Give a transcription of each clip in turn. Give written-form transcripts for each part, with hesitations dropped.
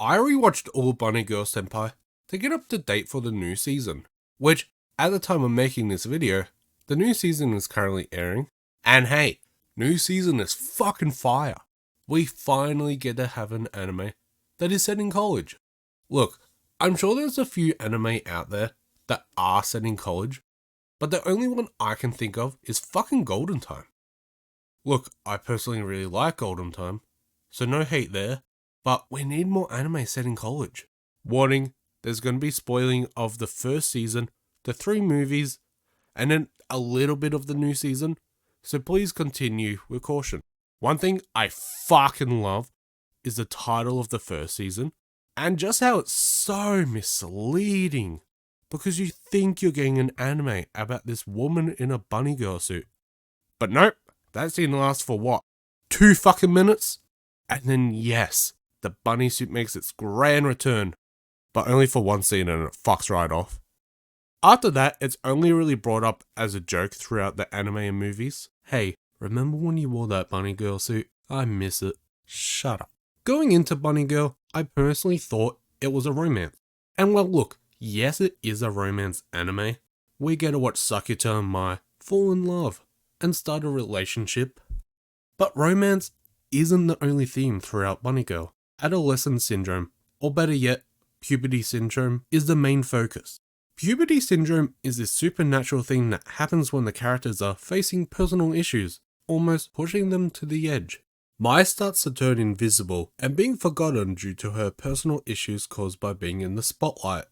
I rewatched all Bunny Girl Senpai to get up to date for the new season, which, at the time of making this video, the new season is currently airing. And hey, new season is fucking fire. We finally get to have an anime that is set in college. Look, I'm sure there's a few anime out there that are set in college, but the only one I can think of is fucking Golden Time. Look, I personally really like Golden Time, so no hate there, but we need more anime set in college. Warning, there's going to be spoiling of the first season, the 3 movies, and then a little bit of the new season, so please continue with caution. One thing I fucking love is the title of the first season, and just how it's so misleading, because you think you're getting an anime about this woman in a bunny girl suit. But nope, that scene lasts for what, 2 fucking minutes? And then yes, the bunny suit makes its grand return, but only for 1 scene and it fucks right off. After that, it's only really brought up as a joke throughout the anime and movies. Hey, remember when you wore that bunny girl suit? I miss it. Shut up. Going into Bunny Girl, I personally thought it was a romance. And well look, yes it is a romance anime. We get to watch Sakuta and Mai fall in love and start a relationship. But romance isn't the only theme throughout Bunny Girl. Adolescent syndrome, or better yet, puberty syndrome, is the main focus. Puberty syndrome is this supernatural thing that happens when the characters are facing personal issues, almost pushing them to the edge. Mai starts to turn invisible and being forgotten due to her personal issues caused by being in the spotlight.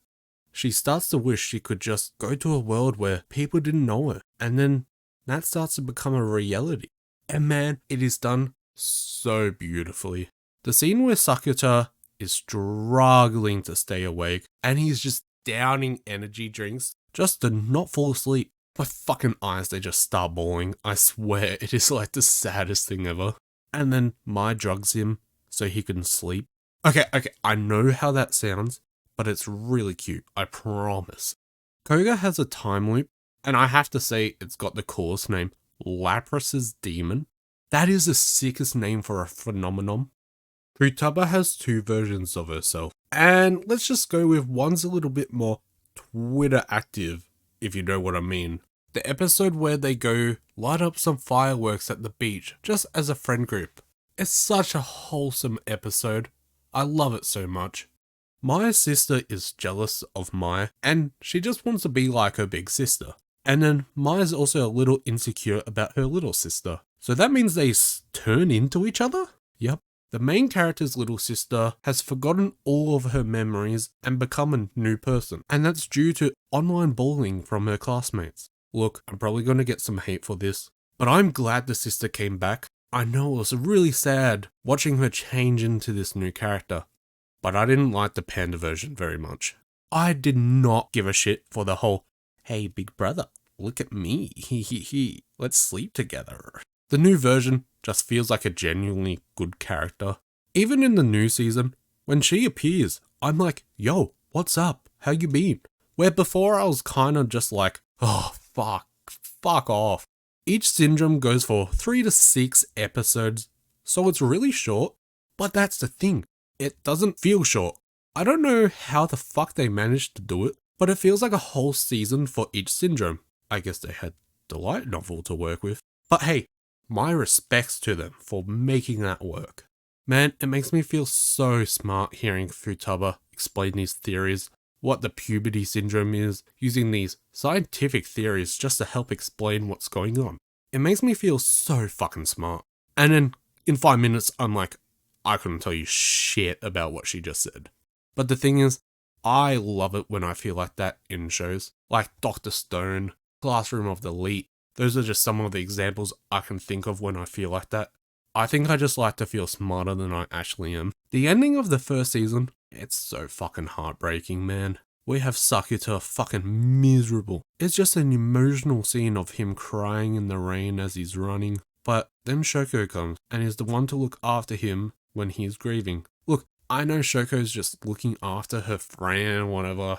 She starts to wish she could just go to a world where people didn't know her, and then that starts to become a reality. And man, it is done so beautifully. The scene where Sakuta is struggling to stay awake and he's just downing energy drinks just to not fall asleep. My fucking eyes, they just start bawling. I swear, it is like the saddest thing ever. And then Mai drugs him so he can sleep. Okay, I know how that sounds, but it's really cute, I promise. Koga has a time loop, and I have to say it's got the coolest name, Lapris's Demon. That is the sickest name for a phenomenon. Futaba has 2 versions of herself, and let's just go with one's a little bit more Twitter active, if you know what I mean. The episode where they go light up some fireworks at the beach just as a friend group. It's such a wholesome episode. I love it so much. Mai's sister is jealous of Mai and she just wants to be like her big sister. And then Mai's also a little insecure about her little sister. So that means they turn into each other? Yep. The main character's little sister has forgotten all of her memories and become a new person. And that's due to online bullying from her classmates. Look, I'm probably going to get some hate for this, but I'm glad the sister came back. I know it was really sad watching her change into this new character, but I didn't like the panda version very much. I did not give a shit for the whole, hey big brother, look at me, let's sleep together. The new version just feels like a genuinely good character. Even in the new season, when she appears, I'm like, yo, what's up? How you been? Where before I was kinda just like, oh, fuck off. Each syndrome goes for 3 to 6 episodes, so it's really short, but that's the thing, it doesn't feel short. I don't know how the fuck they managed to do it, but it feels like a whole season for each syndrome. I guess they had the light novel to work with. But hey, my respects to them for making that work. Man, it makes me feel so smart hearing Futaba explain these theories, what the puberty syndrome is, using these scientific theories just to help explain what's going on. It makes me feel so fucking smart. And then in 5 minutes, I'm like, I couldn't tell you shit about what she just said. But the thing is, I love it when I feel like that in shows, like Dr. Stone, Classroom of the Elite. Those are just some of the examples I can think of when I feel like that. I think I just like to feel smarter than I actually am. The ending of the first season, it's so fucking heartbreaking, man. We have Sakuta fucking miserable. It's just an emotional scene of him crying in the rain as he's running. But then Shoko comes and is the one to look after him when he's grieving. Look, I know Shoko's just looking after her friend, whatever,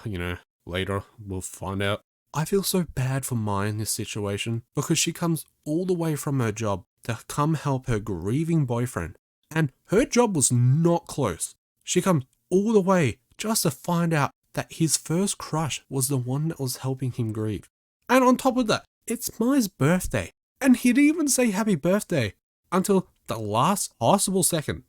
later we'll find out. I feel so bad for Mai in this situation because she comes all the way from her job to come help her grieving boyfriend. And her job was not close. She comes all the way just to find out that his first crush was the one that was helping him grieve. And on top of that, it's Mai's birthday. And he'd even say happy birthday until the last possible second.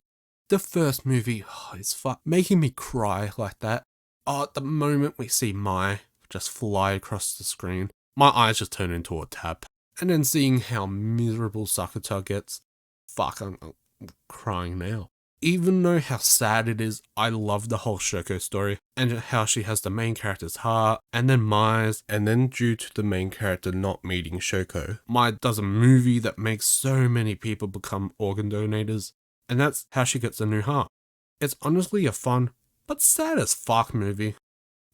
The first movie is making me cry like that. At the moment we see Mai just fly across the screen, my eyes just turn into a tap. And then seeing how miserable Sakata gets, I'm crying now. Even though how sad it is, I love the whole Shoko story and how she has the main character's heart and then Mai's, and then due to the main character not meeting Shoko, Mai does a movie that makes so many people become organ donators, and that's how she gets a new heart. It's honestly a fun but sad as fuck movie.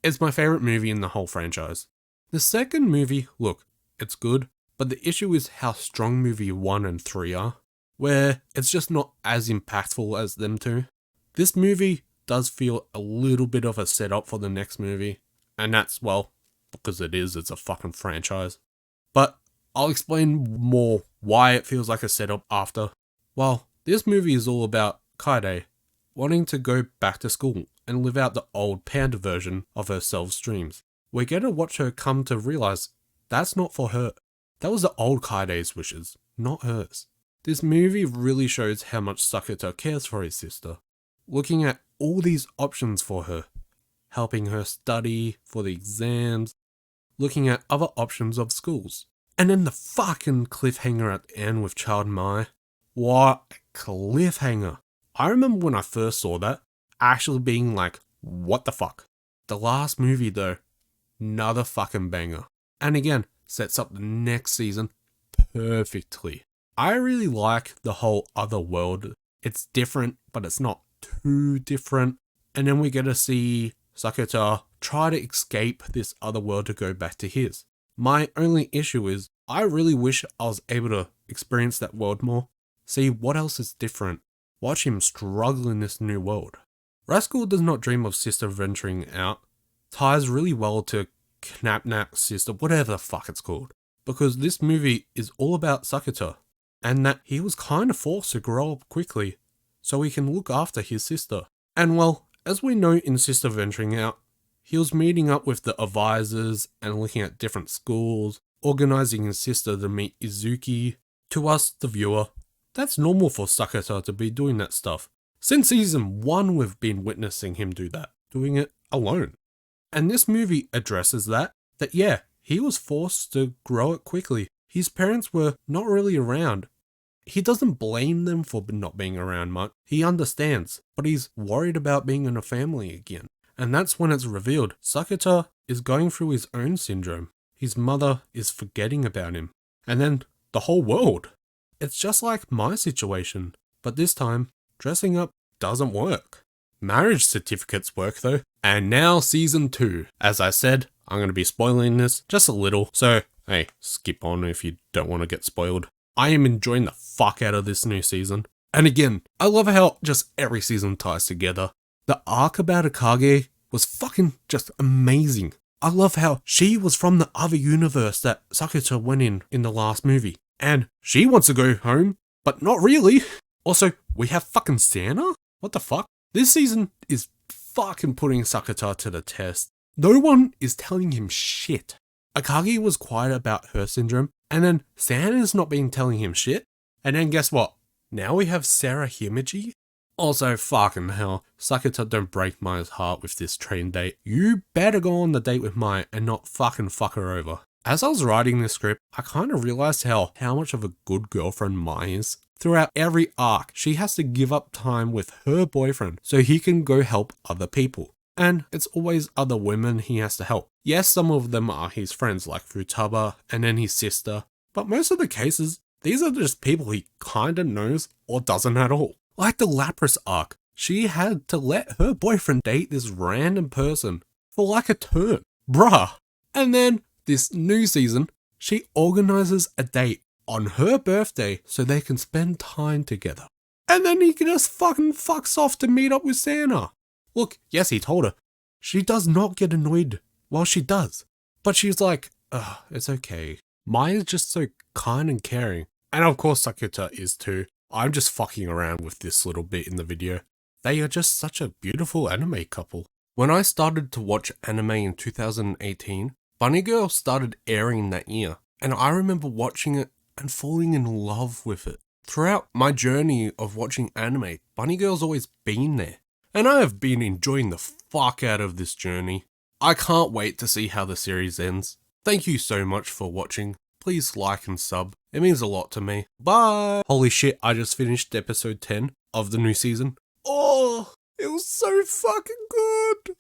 It's my favorite movie in the whole franchise. The second movie, look, it's good, but the issue is how strong movie 1 and 3 are, where it's just not as impactful as them two. This movie does feel a little bit of a setup for the next movie, and that's, well, because it's a fucking franchise. But I'll explain more why it feels like a setup after. Well, this movie is all about Kaede wanting to go back to school and live out the old panda version of herself's dreams. We get to watch her come to realize that's not for her. That was the old Kaede's wishes, not hers. This movie really shows how much Sakata cares for his sister, looking at all these options for her, helping her study for the exams, looking at other options of schools. And then the fucking cliffhanger at the end with Child Mai. What a cliffhanger. I remember when I first saw that, actually being like, what the fuck? The last movie though, another fucking banger. And again, sets up the next season perfectly. I really like the whole other world. It's different, but it's not too different. And then we get to see Sakata try to escape this other world to go back to his. My only issue is, I really wish I was able to experience that world more. See what else is different. Watch him struggle in this new world. Rascal does not dream of sister venturing out. Ties really well to Knapnack's sister, whatever the fuck it's called. Because this movie is all about Sakata. And that he was kind of forced to grow up quickly so he can look after his sister. And well, as we know in Sister Venturing Out, he was meeting up with the advisors and looking at different schools, organizing his sister to meet Izuki. To us, the viewer, that's normal for Sakata to be doing that stuff. Since season 1 we've been witnessing him do that, doing it alone. And this movie addresses that yeah, he was forced to grow up quickly. His parents were not really around. He doesn't blame them for not being around much. He understands, but he's worried about being in a family again. And that's when it's revealed Sakata is going through his own syndrome. His mother is forgetting about him. And then the whole world. It's just like my situation, but this time, dressing up doesn't work. Marriage certificates work though. And now season 2. As I said, I'm going to be spoiling this just a little, so hey, skip on if you don't want to get spoiled. I am enjoying the fuck out of this new season. And again, I love how just every season ties together. The arc about Akage was fucking just amazing. I love how she was from the other universe that Sakata went in the last movie. And she wants to go home, but not really. Also, we have fucking Santa? What the fuck? This season is fucking putting Sakata to the test. No one is telling him shit. Akagi was quiet about her syndrome, and then Santa's not been telling him shit. And then guess what? Now we have Sarah Himeji? Also, fucking hell, Sakata don't break Mai's heart with this train date. You better go on the date with Mai and not fucking fuck her over. As I was writing this script, I kind of realized how much of a good girlfriend Mai is. Throughout every arc, she has to give up time with her boyfriend so he can go help other people. And it's always other women he has to help. Yes, some of them are his friends like Futaba and then his sister, but most of the cases, these are just people he kinda knows or doesn't at all. Like the Lapras arc, she had to let her boyfriend date this random person for like a term. Bruh. And then this new season, she organizes a date on her birthday so they can spend time together. And then he just fucking fucks off to meet up with Santa. Look, yes, he told her. She does not get annoyed. Well, she does. But she's like, it's okay. Maya's just so kind and caring. And of course, Sakata is too. I'm just fucking around with this little bit in the video. They are just such a beautiful anime couple. When I started to watch anime in 2018, Bunny Girl started airing that year, and I remember watching it and falling in love with it. Throughout my journey of watching anime, Bunny Girl's always been there, and I have been enjoying the fuck out of this journey. I can't wait to see how the series ends. Thank you so much for watching. Please like and sub. It means a lot to me. Bye! Holy shit, I just finished episode 10 of the new season. Oh, it was so fucking good!